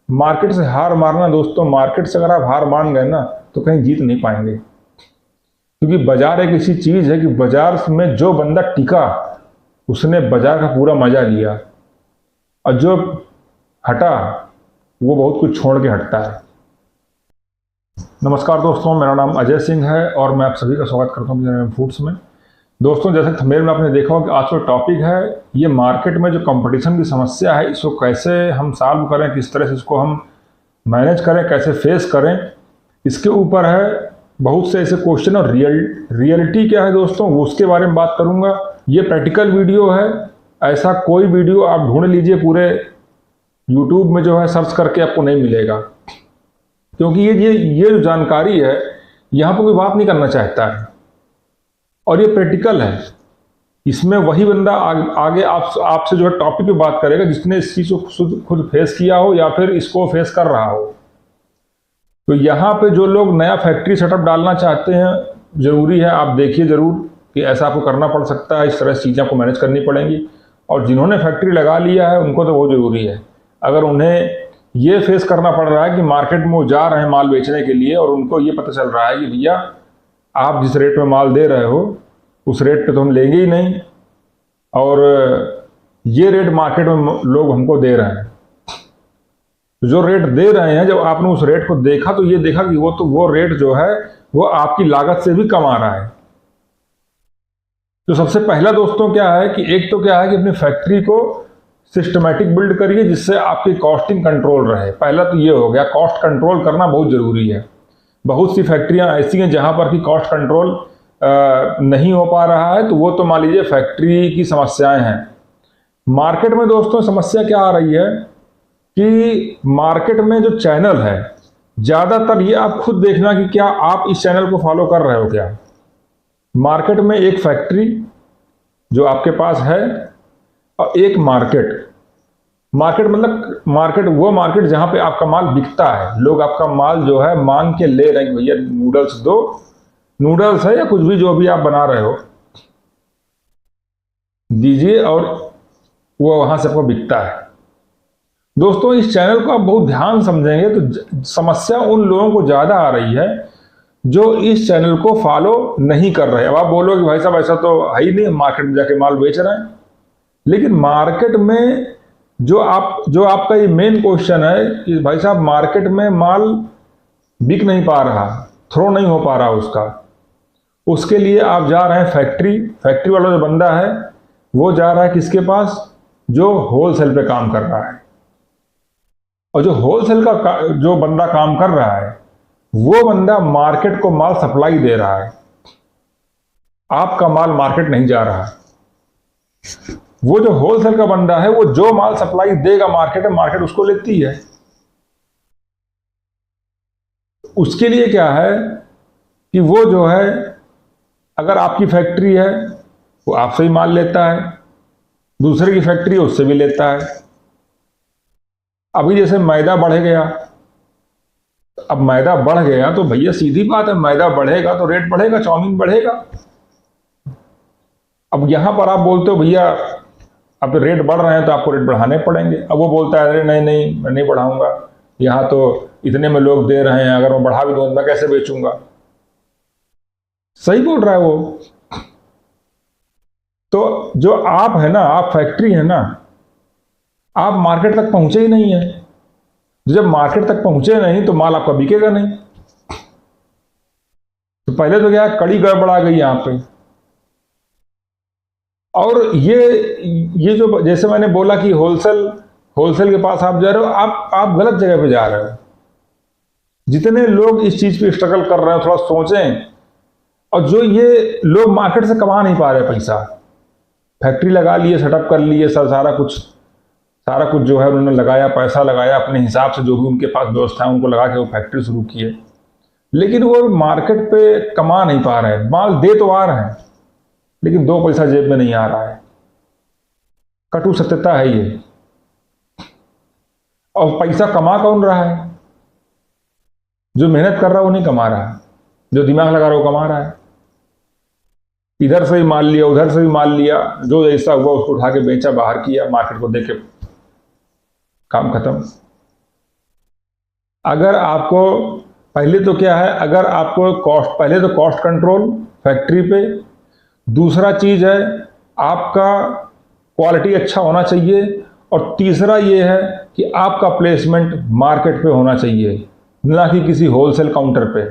Market से हार मारना दोस्तों, मार्केट से अगर आप हार मान गए ना तो कहीं जीत नहीं पाएंगे। क्योंकि बाजार एक ऐसी चीज है कि बाजार में जो बंदा टिका उसने बाजार का पूरा मजा लिया, और जो हटा वो बहुत कुछ छोड़ के हटता है। नमस्कार दोस्तों, मेरा नाम अजय सिंह है और मैं आप सभी का स्वागत करता हूँ जनरल फूड्स में। दोस्तों, जैसे थंबनेल में आपने देखा हो कि आज का टॉपिक है ये मार्केट में जो कंपटीशन की समस्या है, इसको कैसे हम सॉल्व करें, किस तरह से इसको हम मैनेज करें, कैसे फेस करें, इसके ऊपर है। बहुत से ऐसे क्वेश्चन और रियलिटी क्या है दोस्तों, वो उसके बारे में बात करूंगा। ये प्रैक्टिकल वीडियो है, ऐसा कोई वीडियो आप ढूंढ लीजिए पूरे यूट्यूब में जो है सर्च करके आपको नहीं मिलेगा। क्योंकि ये जो जानकारी है यहाँ पर कोई बात नहीं करना चाहता है, और ये प्रैक्टिकल है। इसमें वही बंदा आगे आपसे जो है टॉपिक पे बात करेगा जिसने इस चीज़ को खुद फेस किया हो या फिर इसको फेस कर रहा हो। तो यहाँ पे जो लोग नया फैक्ट्री सेटअप डालना चाहते हैं, ज़रूरी है आप देखिए ज़रूर कि ऐसा आपको करना पड़ सकता है, इस तरह से चीज़ें आपको मैनेज करनी पड़ेंगी। और जिन्होंने फैक्ट्री लगा लिया है उनको तो बहुत ज़रूरी है। अगर उन्हें ये फेस करना पड़ रहा है कि मार्केट में वो जा रहे हैं माल बेचने के लिए और उनको ये पता चल रहा है कि भैया आप जिस रेट में माल दे रहे हो उस रेट पे तो हम लेंगे ही नहीं, और ये रेट मार्केट में लोग हमको दे रहे हैं। तो जो रेट दे रहे हैं, जब आपने उस रेट को देखा तो ये देखा कि वो रेट जो है वो आपकी लागत से भी कम आ रहा है। तो सबसे पहला दोस्तों क्या है कि एक तो क्या है कि अपनी फैक्ट्री को सिस्टमैटिक बिल्ड करिए जिससे आपकी कॉस्टिंग कंट्रोल रहे। पहला तो ये हो गया, कॉस्ट कंट्रोल करना बहुत ज़रूरी है। बहुत सी फैक्ट्रियां ऐसी हैं जहां पर कि कॉस्ट कंट्रोल नहीं हो पा रहा है, तो वो तो मान लीजिए फैक्ट्री की समस्याएं हैं। मार्केट में दोस्तों समस्या क्या आ रही है कि मार्केट में जो चैनल है, ज़्यादातर ये आप खुद देखना कि क्या आप इस चैनल को फॉलो कर रहे हो क्या। मार्केट में एक फैक्ट्री जो आपके पास है और एक मार्केट मतलब मार्केट वो मार्केट जहां पे आपका माल बिकता है, लोग आपका माल जो है मांग के ले रहे हैं, भैया नूडल्स दो, नूडल्स है या कुछ भी जो भी आप बना रहे हो दीजिए, और वो वहां से आपको बिकता है। दोस्तों, इस चैनल को आप बहुत ध्यान समझेंगे तो समस्या उन लोगों को ज्यादा आ रही है जो इस चैनल को फॉलो नहीं कर रहे। अब आप बोलोगे भाई साहब ऐसा तो है ही नहीं, मार्केट में जाके माल बेच रहे हैं। लेकिन मार्केट में जो आपका ये मेन क्वेश्चन है कि भाई साहब मार्केट में माल बिक नहीं पा रहा, थ्रो नहीं हो पा रहा उसका, उसके लिए आप जा रहे हैं फैक्ट्री वाला जो बंदा है वो जा रहा है किसके पास, जो होलसेल पे काम कर रहा है। और जो होलसेल का जो बंदा काम कर रहा है वो बंदा मार्केट को माल सप्लाई दे रहा है, आपका माल मार्केट नहीं जा रहा। वो जो होलसेल का बंदा है वो जो माल सप्लाई देगा मार्केट में, मार्केट उसको लेती है। उसके लिए क्या है कि वो जो है, अगर आपकी फैक्ट्री है वो आपसे ही माल लेता है, दूसरे की फैक्ट्री है उससे भी लेता है। अभी जैसे मैदा बढ़ गया, अब मैदा बढ़ गया तो भैया सीधी बात है, मैदा बढ़ेगा तो रेट बढ़ेगा, चाउमीन बढ़ेगा। अब यहां पर आप बोलते हो भैया अब रेट बढ़ रहे हैं तो आपको रेट बढ़ाने पड़ेंगे। अब वो बोलता है अरे नहीं मैं नहीं बढ़ाऊंगा, यहाँ तो इतने में लोग दे रहे हैं, अगर मैं बढ़ा भी दूँ मैं कैसे बेचूंगा। सही बोल रहा है वो। तो जो आप है ना, आप फैक्ट्री है ना, आप मार्केट तक पहुंचे ही नहीं है। जब मार्केट तक पहुंचे नहीं तो माल आपका बिकेगा नहीं। तो पहले तो क्या है, कड़ी गड़बड़ आ गई यहाँ पे। और ये जो जैसे मैंने बोला कि होलसेल के पास आप जा रहे हो, आप गलत जगह पे जा रहे हो। जितने लोग इस चीज पे स्ट्रगल कर रहे हैं थोड़ा सोचें। और जो ये लोग मार्केट से कमा नहीं पा रहे पैसा, फैक्ट्री लगा लिए, सेटअप कर लिए, सारा कुछ जो है उन्होंने लगाया, पैसा लगाया अपने हिसाब से, जो भी उनके पास व्यवस्था है उनको लगा के वो फैक्ट्री शुरू किए, लेकिन वो मार्केट पे कमा नहीं पा रहे। माल दे तो आ रहे हैं लेकिन 2 पैसा जेब में नहीं आ रहा है। कटु सत्यता है ये। और पैसा कमा कौन रहा है? जो मेहनत कर रहा है वो नहीं कमा रहा है, जो दिमाग लगा रहा है वो कमा रहा है। इधर से भी माल लिया, उधर से भी माल लिया, जो जैसा हुआ उसको उठा के बेचा, बाहर किया, मार्केट को देके काम खत्म। अगर आपको पहले तो क्या है, अगर आपको कॉस्ट, पहले तो कॉस्ट कंट्रोल फैक्ट्री पे, दूसरा चीज़ है आपका क्वालिटी अच्छा होना चाहिए, और तीसरा ये है कि आपका प्लेसमेंट मार्केट पे होना चाहिए, ना कि किसी होलसेल काउंटर पे।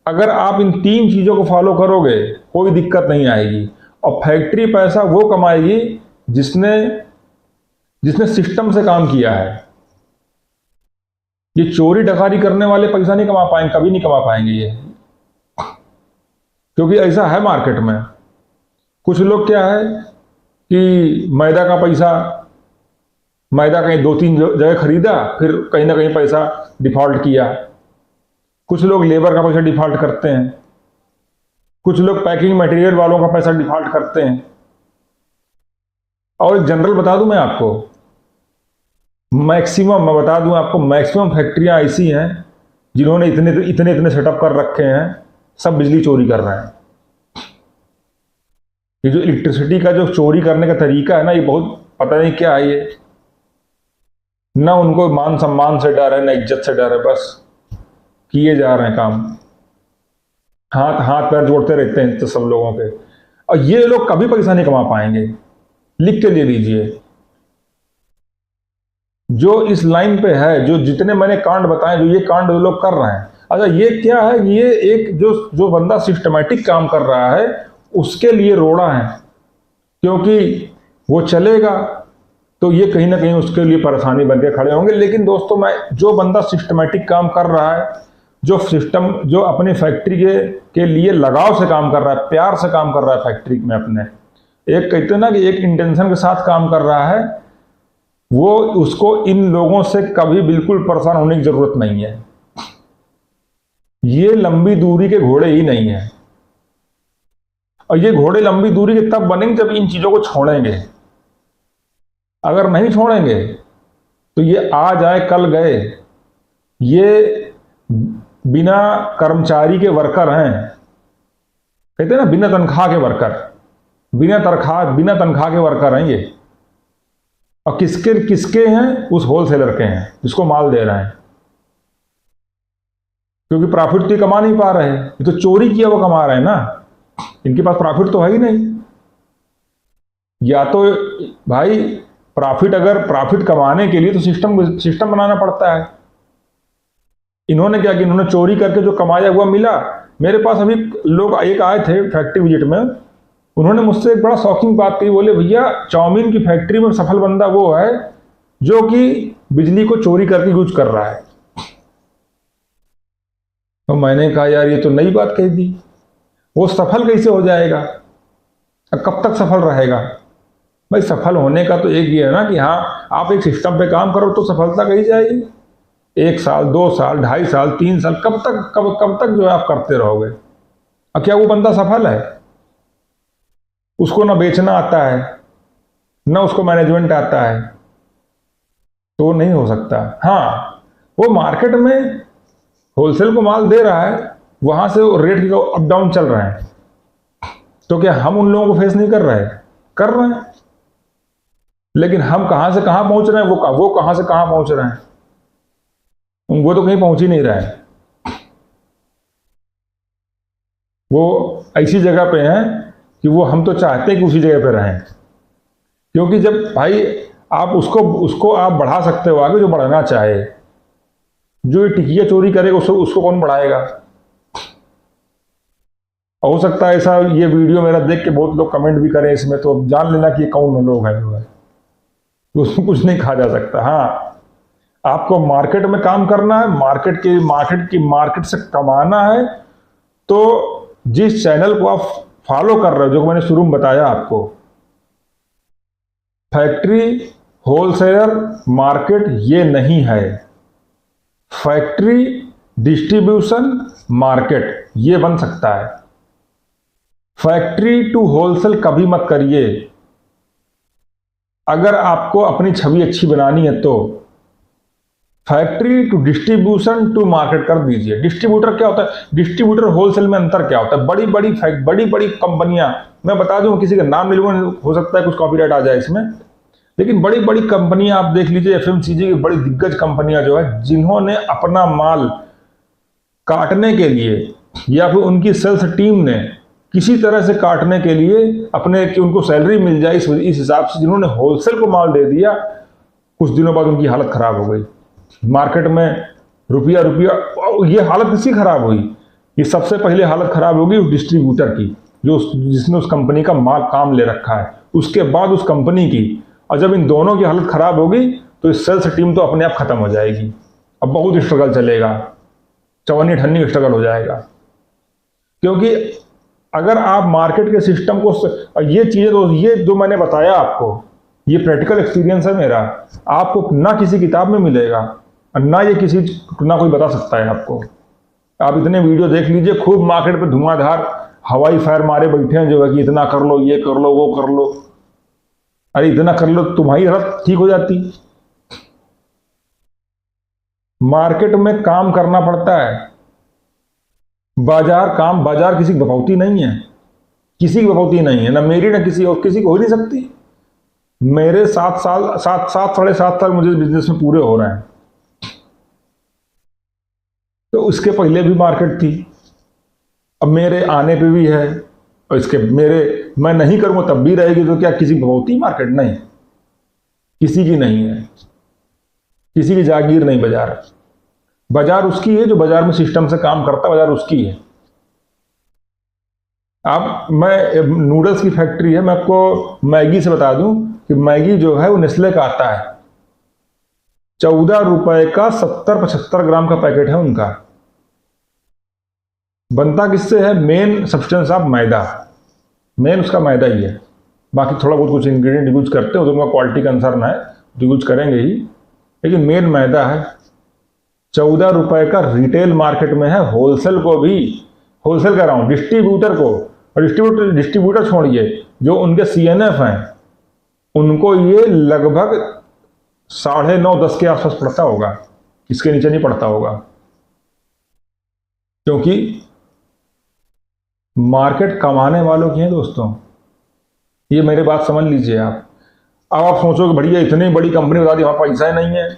अगर आप इन 3 चीज़ों को फॉलो करोगे कोई दिक्कत नहीं आएगी। और फैक्ट्री पैसा वो कमाएगी जिसने जिसने सिस्टम से काम किया है। ये चोरी डकारी करने वाले पैसा नहीं कमा पाएंगे, कभी नहीं कमा पाएंगे ये, क्योंकि ऐसा है मार्केट में। कुछ लोग क्या है कि मैदा का पैसा, मैदा कहीं 2-3 जगह खरीदा, फिर कहीं ना कहीं पैसा डिफॉल्ट किया। कुछ लोग लेबर का पैसा डिफॉल्ट करते हैं, कुछ लोग पैकिंग मटेरियल वालों का पैसा डिफॉल्ट करते हैं। और जनरल बता दूं मैं आपको, मैक्सिमम मैं बता दूं आपको, मैक्सिमम फैक्ट्रियां ऐसी हैं जिन्होंने इतने इतने इतने सेटअप कर रखे हैं, सब बिजली चोरी कर रहे हैं। ये जो इलेक्ट्रिसिटी का जो चोरी करने का तरीका है ना, ये बहुत पता नहीं क्या है ये। ना उनको मान सम्मान से डर है, ना इज्जत से डर है, बस किए जा रहे हैं काम, हाथ हाथ पैर जोड़ते रहते हैं तो सब लोगों के। और ये लोग कभी पैसा नहीं कमा पाएंगे, लिख के ले लीजिए। जो इस लाइन पे है, जो जितने मैंने कांड बताए, जो ये कांड जो लोग कर रहे हैं, अच्छा ये क्या है, ये एक जो बंदा सिस्टमैटिक काम कर रहा है उसके लिए रोड़ा है, क्योंकि वो चलेगा तो ये कहीं ना कहीं उसके लिए परेशानी बन के खड़े होंगे। लेकिन दोस्तों, मैं जो बंदा सिस्टमैटिक काम कर रहा है, जो अपनी फैक्ट्री के लिए लगाव से काम कर रहा है, प्यार से काम कर रहा है फैक्ट्री में अपने, एक कहते हैं ना कि एक इंटेंशन के साथ काम कर रहा है, वो उसको इन लोगों से कभी बिल्कुल परेशान होने की जरूरत नहीं है। ये लंबी दूरी के घोड़े ही नहीं है, और ये घोड़े लंबी दूरी के तब बनेंगे जब इन चीजों को छोड़ेंगे। अगर नहीं छोड़ेंगे तो ये आज आए कल गए, ये बिना कर्मचारी के वर्कर हैं, कहते हैं ना बिना तनख्वाह के वर्कर, बिना तनख्वाह के वर्कर हैं ये। और किसके हैं? उस होलसेलर के हैं जिसको माल दे रहे हैं, क्योंकि प्रॉफिट तो कमा नहीं पा रहे, ये तो चोरी किया वो कमा रहे हैं ना, इनके पास प्रॉफिट तो है ही नहीं। या तो भाई अगर प्रॉफिट कमाने के लिए तो सिस्टम बनाना पड़ता है। इन्होंने क्या किया, इन्होंने चोरी करके जो कमाया हुआ मिला। मेरे पास अभी लोग एक आए थे फैक्ट्री विजिट में, उन्होंने मुझसे एक बड़ा शॉकिंग बात कही। बोले भैया, चाउमीन की फैक्ट्री में सफल बंदा वो है जो कि बिजली को चोरी करके यूज कर रहा है। तो मैंने कहा यार, ये तो नई बात कह दी, वो सफल कैसे हो जाएगा, कब तक सफल रहेगा? भाई सफल होने का तो एक ये है ना कि हाँ, आप एक सिस्टम पे काम करो तो सफलता कही जाएगी। 1 साल, 2 साल, 2.5 साल, 3 साल, कब तक जो है आप करते रहोगे? अब क्या वो बंदा सफल है? उसको ना बेचना आता है, ना उसको मैनेजमेंट आता है, तो वो नहीं हो सकता। हाँ, वो मार्केट में होलसेल को माल दे रहा है, वहां से रेट अप डाउन चल रहे हैं, तो क्या हम उन लोगों को फेस नहीं कर रहे कर रहे हैं। लेकिन हम कहां से कहां पहुंच रहे हैं, वो कहां से कहां पहुंच रहे हैं, वो तो कहीं पहुंच ही नहीं रहे हैं। वो ऐसी जगह पे हैं कि वो, हम तो चाहते हैं कि उसी जगह पे रहें, क्योंकि जब भाई आप उसको आप बढ़ा सकते हो आगे, जो बढ़ना चाहे। जो ये टिकिया चोरी करेगा उसको कौन बढ़ाएगा? हो सकता है ऐसा ये वीडियो मेरा देख के बहुत लोग कमेंट भी करें इसमें, तो अब जान लेना कि ये कौन लोग हैं जो है, तो उसमें कुछ नहीं कहा जा सकता। हाँ, आपको मार्केट में काम करना है, मार्केट से कमाना है, तो जिस चैनल को आप फॉलो कर रहे हो, जो मैंने शुरू में बताया आपको, फैक्ट्री, होलसेलर, मार्केट, ये नहीं है। फैक्ट्री, डिस्ट्रीब्यूशन, मार्केट, ये बन सकता है। फैक्ट्री टू होलसेल कभी मत करिए। अगर आपको अपनी छवि अच्छी बनानी है तो factory to distribution to market कर दीजिए। डिस्ट्रीब्यूटर क्या होता है, डिस्ट्रीब्यूटर होलसेल में अंतर क्या होता है? बड़ी बड़ी कंपनियां, मैं बता दूं, किसी का नाम नहीं लूंगा, हो सकता है कुछ कॉपीराइट आ जाए इसमें। लेकिन बड़ी बड़ी कंपनियां आप देख लीजिए, एफएमसीजी की बड़ी दिग्गज कंपनियां जो है, जिन्होंने अपना माल काटने के लिए या फिर उनकी सेल्स टीम ने किसी तरह से काटने के लिए अपने कि उनको सैलरी मिल जाए इस हिसाब से, जिन्होंने होलसेल को माल दे दिया, कुछ दिनों बाद उनकी हालत खराब हो गई। मार्केट में रुपया ये हालत किसकी खराब हुई? ये सबसे पहले हालत खराब होगी उस डिस्ट्रीब्यूटर की, जिसने उस कंपनी का माल काम ले रखा है, उसके बाद उस कंपनी की। और जब इन दोनों की हालत खराब होगी तो इस सेल्स टीम तो अपने आप खत्म हो जाएगी। अब बहुत स्ट्रगल चलेगा, चवन्नी ठन्नी स्ट्रगल हो जाएगा। क्योंकि अगर आप मार्केट के सिस्टम को, ये चीज़ें तो ये जो मैंने बताया आपको, ये प्रैक्टिकल एक्सपीरियंस है मेरा, आपको ना किसी किताब में मिलेगा और ना कोई बता सकता है आपको। आप इतने वीडियो देख लीजिए, खूब मार्केट पे धुआंधार हवाई फायर मारे बैठे हैं जो है कि इतना कर लो, ये कर लो, वो कर लो। अरे इतना कर लो तुम्हारी हालत ठीक हो जाती। मार्केट में काम करना पड़ता है। बाजार किसी की बपौती नहीं है, किसी की बपौती नहीं है, ना मेरी ना किसी और, किसी को हो ही नहीं सकती। मेरे 7 साल मुझे बिजनेस में पूरे हो रहे हैं, तो उसके पहले भी मार्केट थी, अब मेरे आने पे भी है, और इसके मैं नहीं करूंगा तब भी रहेगी। तो क्या किसी की बपौती मार्केट? नहीं, किसी की नहीं है, किसी की जागीर नहीं बाजार। बाजार उसकी है जो बाजार में सिस्टम से काम करता है, बाजार उसकी है। मैं नूडल्स की फैक्ट्री है, मैं आपको मैगी से बता दूं कि मैगी जो है वो नेस्ले का आता है, 14 रुपए का 70-75 ग्राम का पैकेट है उनका। बनता किससे है? Main substance of maida, main उसका मैदा ही है। बाकी थोड़ा बहुत कुछ इंग्रेडिएंट यूज करते हैं, तो उनका क्वालिटी कंसर्न है तो यूज करेंगे ही, लेकिन मेन मैदा है। 14 रुपए का रिटेल मार्केट में है, होलसेल को भी, होलसेल कह रहा हूँ, डिस्ट्रीब्यूटर को, और डिस्ट्रीब्यूटर छोड़िए, जो उनके CNF हैं उनको ये लगभग 9:30-10 के आसपास पड़ता होगा, इसके नीचे नहीं पड़ता होगा। क्योंकि मार्केट कमाने वालों की है दोस्तों, ये मेरी बात समझ लीजिए आप। अब आप सोचोगे बढ़िया इतनी बड़ी कंपनी बता दी, वहां पैसा ही नहीं है।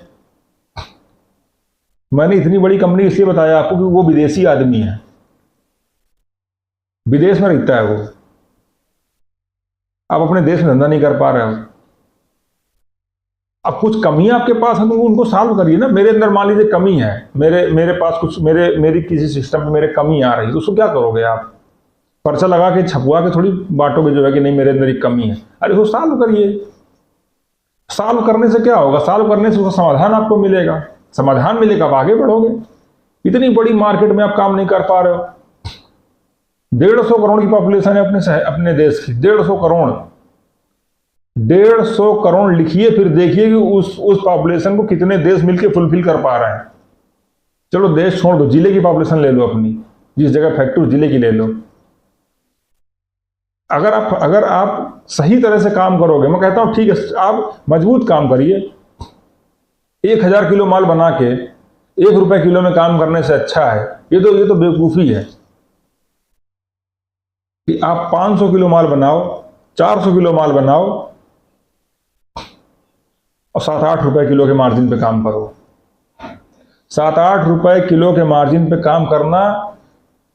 मैंने इतनी बड़ी कंपनी इसलिए बताया आपको कि वो विदेशी आदमी है, विदेश में रहता है वो। आप अपने देश में धंधा नहीं कर पा रहे हो, अब कुछ कमियां आपके पास है तो उनको सॉल्व करिए ना। मेरे अंदर मान लीजिए कमी है, मेरे पास कुछ मेरी किसी सिस्टम पे मेरे कमी आ रही है, तो उसको क्या करोगे आप? पर्चा लगा के छपवा के थोड़ी बांटोगे जो है कि नहीं मेरे अंदर एक कमी है। अरे उसको सॉल्व करिए। सॉल्व करने से क्या होगा? सॉल्व करने से उसका समाधान आपको मिलेगा, समाधान मिलेगा, आप आगे बढ़ोगे। इतनी बड़ी मार्केट में आप काम नहीं कर पा रहे हो। 150 करोड़ की पॉपुलेशन है अपने देश की, 150 करोड़। 150 करोड़ लिखिए, फिर देखिए कि उस पॉपुलेशन को कितने देश मिलकर फुलफिल कर पा रहे हैं। चलो देश छोड़ दो, जिले की पॉपुलेशन ले लो अपनी, जिस जगह फैक्ट्री जिले की ले लो। अगर आप सही तरह से काम करोगे, मैं कहता हूं ठीक है, आप मजबूत काम करिए। 1000 किलो माल बना के 1 रुपए किलो में काम करने से अच्छा है, ये तो बेवकूफ़ी है कि आप 500 किलो माल बनाओ, 400 किलो माल बनाओ और 7-8 रुपए किलो के मार्जिन पे काम करो। 7-8 रुपए किलो के मार्जिन पे काम करना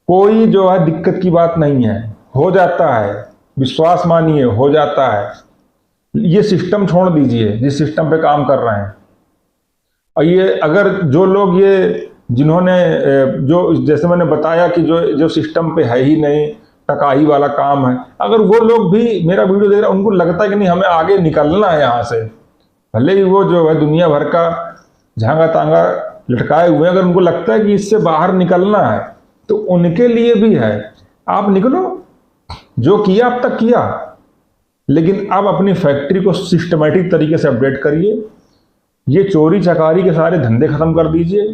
कोई जो है दिक्कत की बात नहीं है, हो जाता है, विश्वास मानिए, हो जाता है। ये सिस्टम छोड़ दीजिए जिस सिस्टम पे काम कर रहे हैं। और ये अगर जो लोग जिन्होंने जो जैसे मैंने बताया कि जो सिस्टम पे है ही नहीं, टकाई वाला काम है, अगर वो लोग भी मेरा वीडियो देख रहे हैं, उनको लगता है कि नहीं हमें आगे निकलना है यहाँ से, भले ही वो जो है दुनिया भर का झांगा तांगा लटकाए हुए, अगर उनको लगता है कि इससे बाहर निकलना है तो उनके लिए भी है। आप निकलो, जो किया अब तक किया, लेकिन अब अपनी फैक्ट्री को सिस्टमैटिक तरीके से अपडेट करिए। ये चोरी चकारी के सारे धंधे खत्म कर दीजिए।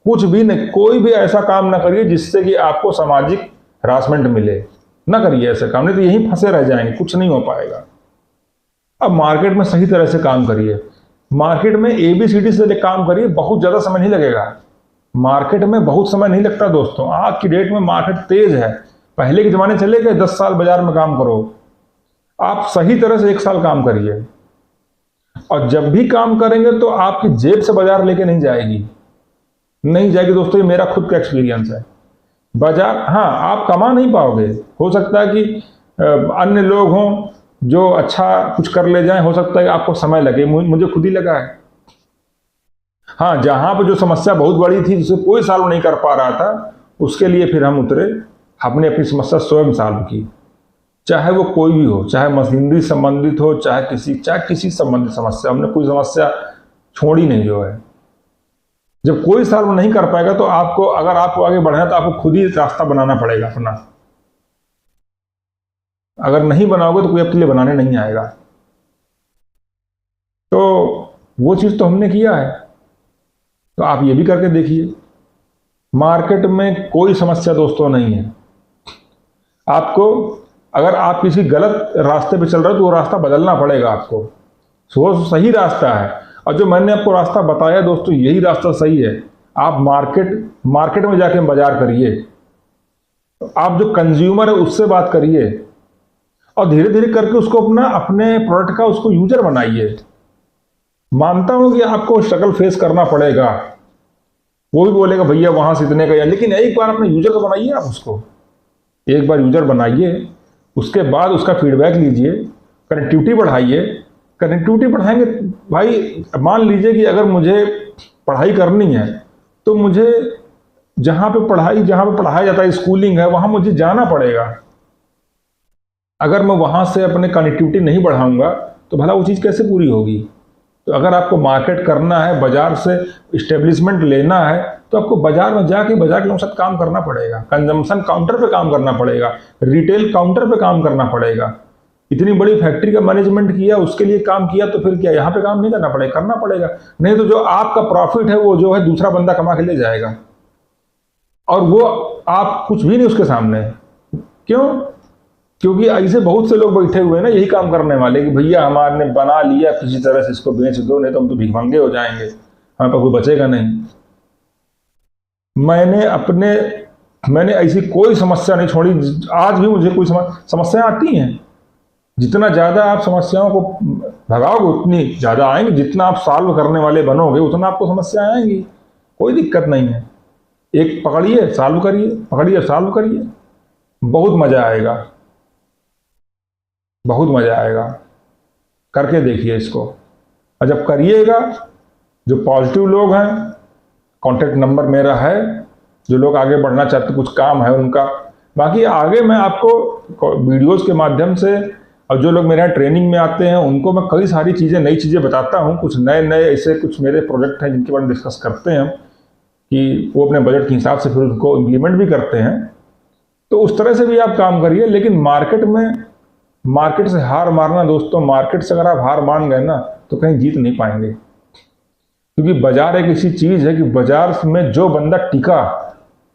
कुछ भी नहीं, कोई भी ऐसा काम ना करिए जिससे कि आपको सामाजिक हरासमेंट मिले, ना करिए ऐसे काम, नहीं तो यहीं फंसे रह जाएंगे, कुछ नहीं हो पाएगा। अब मार्केट में सही तरह से काम करिए, मार्केट में ABCD से काम करिए, बहुत ज़्यादा समय नहीं लगेगा। मार्केट में बहुत समय नहीं लगता दोस्तों, आज की डेट में मार्केट तेज है। पहले के ज़माने चले गए, 10 साल बाजार में काम करो। आप सही तरह से 1 साल काम करिए, और जब भी काम करेंगे तो आपकी जेब से बाजार लेके नहीं जाएगी, नहीं जाएगी दोस्तों, ये मेरा खुद का एक्सपीरियंस है। बाजार, हाँ, आप कमा नहीं पाओगे, हो सकता है कि अन्य लोग हों जो अच्छा कुछ कर ले जाएं, हो सकता है कि आपको समय लगे, मुझे खुद ही लगा है। हाँ, जहां पर जो समस्या बहुत बड़ी थी जिसे कोई सॉल्व नहीं कर पा रहा था, उसके लिए फिर हम उतरे, हमने अपनी समस्या स्वयं सॉल्व की, चाहे वो कोई भी हो, चाहे मशीनरी संबंधित हो, चाहे किसी संबंधित समस्या, हमने कोई समस्या छोड़ी नहीं जो है। जब कोई सॉल्व नहीं कर पाएगा तो आपको, अगर आपको आगे बढ़ना है तो आपको खुद ही रास्ता बनाना पड़ेगा अपना। अगर नहीं बनाओगे तो कोई आपके लिए बनाने नहीं आएगा। तो वो चीज तो हमने किया है, तो आप ये भी करके देखिए। मार्केट में कोई समस्या दोस्तों नहीं है। आपको, अगर आप किसी गलत रास्ते पे चल रहे हो तो वो रास्ता बदलना पड़ेगा आपको। वो सही रास्ता है, और जो मैंने आपको रास्ता बताया दोस्तों, यही रास्ता सही है। आप मार्केट में जाके बाजार करिए, आप जो कंज्यूमर है उससे बात करिए, और धीरे धीरे करके उसको अपने प्रोडक्ट का उसको यूजर बनाइए। मानता हूं कि आपको स्ट्रगल फेस करना पड़ेगा, वो भी बोलेगा भैया वहां से इतने का, लेकिन एक बार अपने यूजर को बनाइए। आप उसको एक बार यूजर बनाइए, उसके बाद उसका फीडबैक लीजिए, कनेक्टिविटी बढ़ाइए। कनेक्टिविटी बढ़ाएंगे भाई, मान लीजिए कि अगर मुझे पढ़ाई करनी है तो मुझे जहाँ पे पढ़ाया जाता है, स्कूलिंग है, वहाँ मुझे जाना पड़ेगा। अगर मैं वहाँ से अपने कनेक्टिविटी नहीं बढ़ाऊंगा तो भला वो चीज़ कैसे पूरी होगी। तो अगर आपको मार्केट करना है, बाजार से इस्टेब्लिशमेंट लेना है, तो आपको बाजार में जाके बाजार के लोगों के साथ काम करना पड़ेगा, कंजम्पशन काउंटर पे काम करना पड़ेगा, रिटेल काउंटर पे काम करना पड़ेगा। इतनी बड़ी फैक्ट्री का मैनेजमेंट किया, उसके लिए काम किया, तो फिर क्या यहाँ पे काम नहीं करना पड़ेगा? करना पड़ेगा। नहीं तो जो आपका प्रॉफिट है वो जो है दूसरा बंदा कमा के ले जाएगा, और वो आप कुछ भी नहीं उसके सामने। क्यों? क्योंकि ऐसे बहुत से लोग बैठे हुए हैं ना, यही काम करने वाले, कि भैया हमारे ने बना लिया, किसी तरह से इसको बेच दो, नहीं तो हम तो भिखमंगे हो जाएंगे, हमें पर कोई बचेगा नहीं। मैंने ऐसी कोई समस्या नहीं छोड़ी। आज भी मुझे कोई समस्याएं आती हैं। जितना ज़्यादा आप समस्याओं को भगाओगे उतनी ज़्यादा आएंगी, जितना आप सॉल्व करने वाले बनोगे उतना आपको समस्याएं आएंगी। कोई दिक्कत नहीं है, एक पकड़िए सॉल्व करिए, पकड़िए सॉल्व करिए, बहुत मज़ा आएगा, बहुत मज़ा आएगा। करके देखिए इसको, और जब करिएगा, जो पॉजिटिव लोग हैं, कॉन्टैक्ट नंबर मेरा है, जो लोग आगे बढ़ना चाहते, कुछ काम है उनका। बाकी आगे मैं आपको वीडियोस के माध्यम से, और जो लोग मेरे यहाँ ट्रेनिंग में आते हैं उनको मैं कई सारी चीज़ें, नई चीज़ें बताता हूँ। कुछ नए ऐसे कुछ मेरे प्रोजेक्ट हैं जिनके बारे में डिस्कस करते हैं हम, कि वो अपने बजट के हिसाब से फिर उनको इम्प्लीमेंट भी करते हैं। तो उस तरह से भी आप काम करिए। लेकिन मार्केट से हार मारना दोस्तों, मार्केट से अगर आप हार मान गए ना तो कहीं जीत नहीं पाएंगे। क्योंकि बाजार एक ऐसी चीज़ है कि बाजार में जो बंदा टिका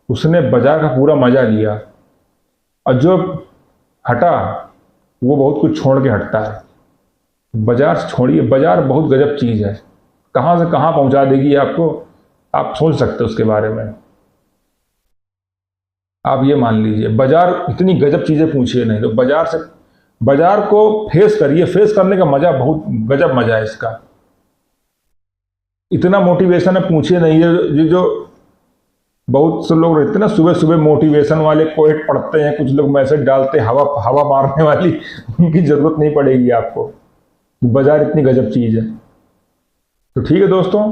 उसने बाजार का पूरा मजा लिया, और जो हटा वो बहुत कुछ छोड़ के हटता है। बाजार से छोड़िए, बाजार बहुत गजब चीज़ है, कहाँ से कहाँ पहुँचा देगी आपको, आप सोच सकते हो उसके बारे में। आप ये मान लीजिए, बाजार इतनी गजब चीज़ें पूछिए नहीं, तो बाजार को फेस करिए। फेस करने का मजा, बहुत गजब मजा है इसका। इतना मोटिवेशन है पूछिए नहीं। ये जो बहुत से लोग रहते हैं ना, सुबह सुबह मोटिवेशन वाले पोएट पढ़ते हैं, कुछ लोग मैसेज डालते हैं हवा मारने वाली, उनकी जरूरत नहीं पड़ेगी आपको। बाजार इतनी गजब चीज़ है। तो ठीक है दोस्तों,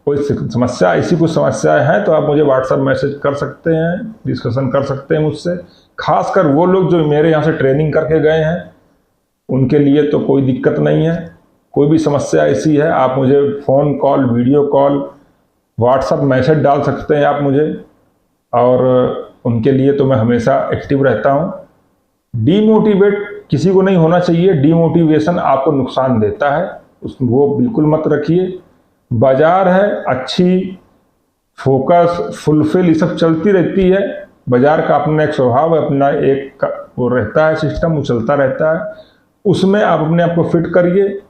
कोई समस्या, ऐसी कुछ समस्याएं हैं तो आप मुझे व्हाट्सएप मैसेज कर सकते हैं, डिस्कशन कर सकते हैं मुझसे। खासकर वो लोग जो मेरे यहाँ से ट्रेनिंग करके गए हैं उनके लिए तो कोई दिक्कत नहीं है। कोई भी समस्या ऐसी है, आप मुझे phone call, video call, WhatsApp message डाल सकते हैं आप मुझे, और उनके लिए तो मैं हमेशा एक्टिव रहता हूँ। डीमोटिवेट किसी को नहीं होना चाहिए। डीमोटिवेशन आपको नुकसान देता है, वो बिल्कुल मत रखिए। बाजार है अच्छी, फोकस, फुलफिल, ये सब चलती रहती है। बाजार का अपना एक स्वभाव है, अपना एक वो रहता है सिस्टम, वो चलता रहता है। उसमें आप अपने आप को फिट करिए,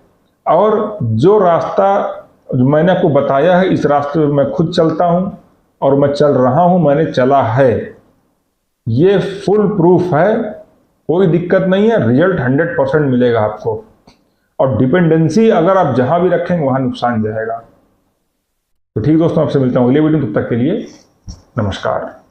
और जो रास्ता जो मैंने आपको बताया है, इस रास्ते में मैं खुद चलता हूँ और मैं चल रहा हूँ, मैंने चला है, ये फुल प्रूफ है, कोई दिक्कत नहीं है। रिजल्ट 100% मिलेगा आपको। और डिपेंडेंसी अगर आप जहां भी रखेंगे वहां नुकसान जाएगा। तो ठीक दोस्तों, आपसे मिलता हूं अगले वीडियो में, तब तक के लिए नमस्कार।